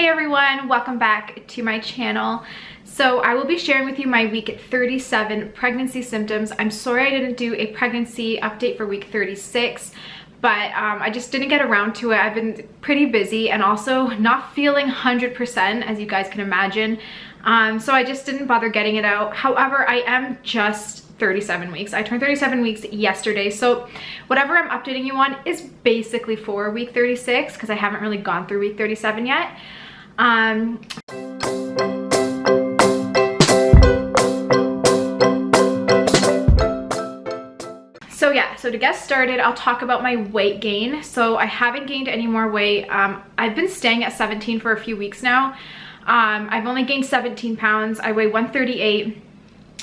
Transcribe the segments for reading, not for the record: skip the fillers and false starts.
Hey everyone, welcome back to my channel. So I will be sharing with you my week 37 pregnancy symptoms. I'm sorry I didn't do a pregnancy update for week 36, but I just didn't get around to it. I've been pretty busy and also not feeling 100%, as you guys can imagine. So I just didn't bother getting it out. However, I am just 37 weeks. I turned 37 weeks yesterday, so whatever I'm updating you on is basically for week 36 because I haven't really gone through week 37 yet. So to get started, I'll talk about my weight gain. So I haven't gained any more weight. I've been staying at 17 for a few weeks now. I've only gained 17 pounds. I weigh 138.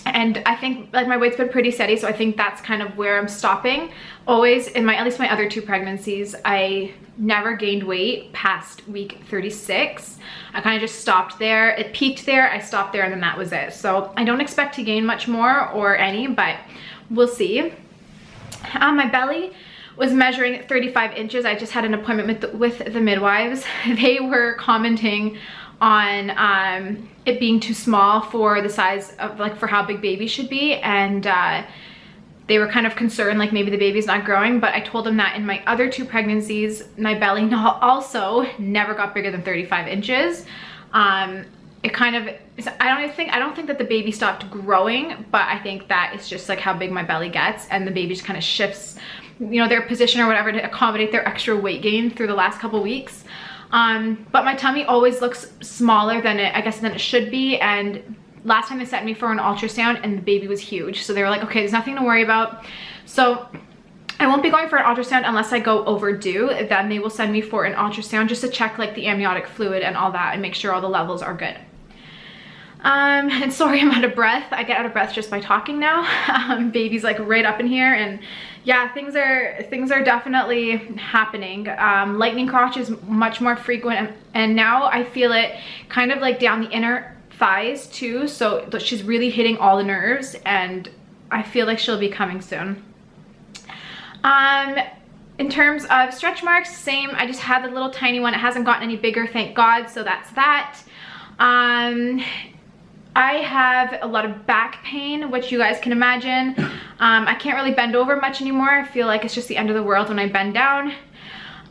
And I think like my weight's been pretty steady, so I think that's kind of where I'm stopping. Always in at least my other two pregnancies, I never gained weight past week 36. I kind of just stopped there. It peaked there, I stopped there, and then that was it. So I don't expect to gain much more or any, but we'll see. My belly was measuring 35 inches. I just had an appointment with the midwives. They were commenting on it being too small for the size of, like, for how big baby should be, and they were kind of concerned like maybe the baby's not growing, but I told them that in my other two pregnancies my belly also never got bigger than 35 inches. It kind of, I don't think that the baby stopped growing, but I think that it's just like how big my belly gets, and the baby just kind of shifts, you know, their position or whatever to accommodate their extra weight gain through the last couple weeks. But my tummy always looks smaller than it should be, and last time they sent me for an ultrasound and the baby was huge, so they were like, okay, there's nothing to worry about. So I won't be going for an ultrasound unless I go overdue. Then they will send me for an ultrasound just to check like the amniotic fluid and all that and make sure all the levels are good. And sorry I'm out of breath. I get out of breath just by talking now. Baby's like right up in here, and yeah, things are definitely happening. Lightning crotch is much more frequent, and now I feel it kind of like down the inner thighs too, so she's really hitting all the nerves, and I feel like she'll be coming soon. In terms of stretch marks, same. I just had the little tiny one. It hasn't gotten any bigger, thank God, so that's that. I have a lot of back pain, which you guys can imagine. I can't really bend over much anymore. I feel like it's just the end of the world when I bend down.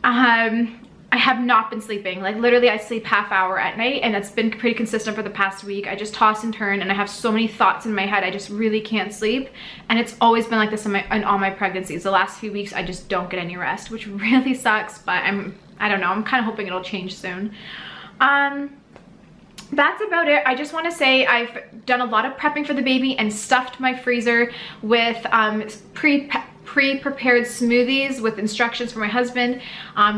I have not been sleeping. Like literally I sleep half hour at night, and it's been pretty consistent for the past week. I just toss and turn, and I have so many thoughts in my head. I just really can't sleep, and it's always been like this in all my pregnancies. The last few weeks I just don't get any rest, which really sucks, but I don't know, I'm kind of hoping it'll change soon. That's about it. I just want to say I've done a lot of prepping for the baby and stuffed my freezer with pre-prepared smoothies with instructions for my husband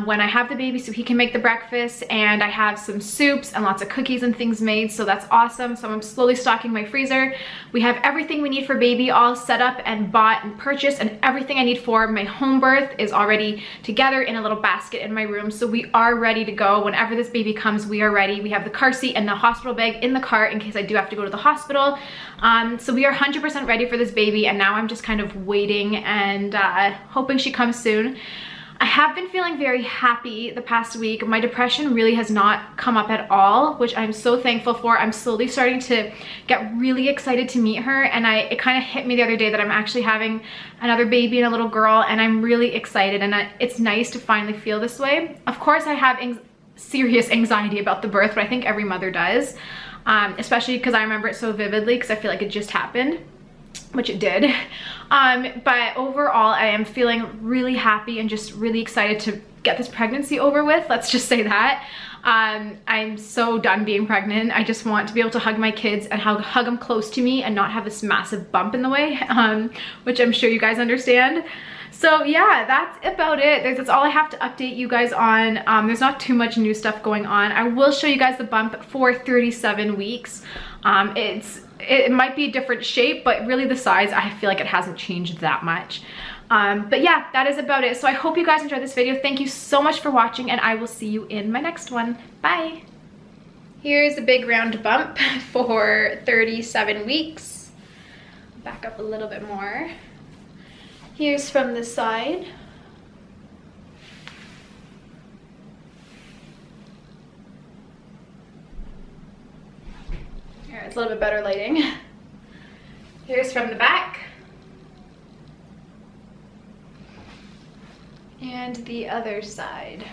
when I have the baby, so he can make the breakfast, and I have some soups and lots of cookies and things made, so that's awesome. So I'm slowly stocking my freezer. We have everything we need for baby all set up and bought and purchased, and everything I need for my home birth is already together in a little basket in my room, so we are ready to go. Whenever this baby comes, we are ready. We have the car seat and the hospital bag in the car in case I do have to go to the hospital. So we are 100% ready for this baby, and now I'm just kind of waiting and hoping she comes soon. I have been feeling very happy the past week. My depression really has not come up at all, which I'm so thankful for. I'm slowly starting to get really excited to meet her, and it kind of hit me the other day that I'm actually having another baby and a little girl, and I'm really excited, and it's nice to finally feel this way. Of course I have serious anxiety about the birth, but I think every mother does, especially because I remember it so vividly because I feel like it just happened, which it did. But overall I am feeling really happy and just really excited to get this pregnancy over with, let's just say that. I'm so done being pregnant. I just want to be able to hug my kids and hug them close to me and not have this massive bump in the way, which I'm sure you guys understand. So yeah, that's about it. That's all I have to update you guys on. There's not too much new stuff going on. I will show you guys the bump for 37 weeks. It might be a different shape, but really the size, I feel like it hasn't changed that much. But yeah, that is about it. So I hope you guys enjoyed this video. Thank you so much for watching, and I will see you in my next one. Bye. Here's a big round bump for 37 weeks. Back up a little bit more. Here's from the side. it's a little bit better lighting. Here's from the back. And the other side.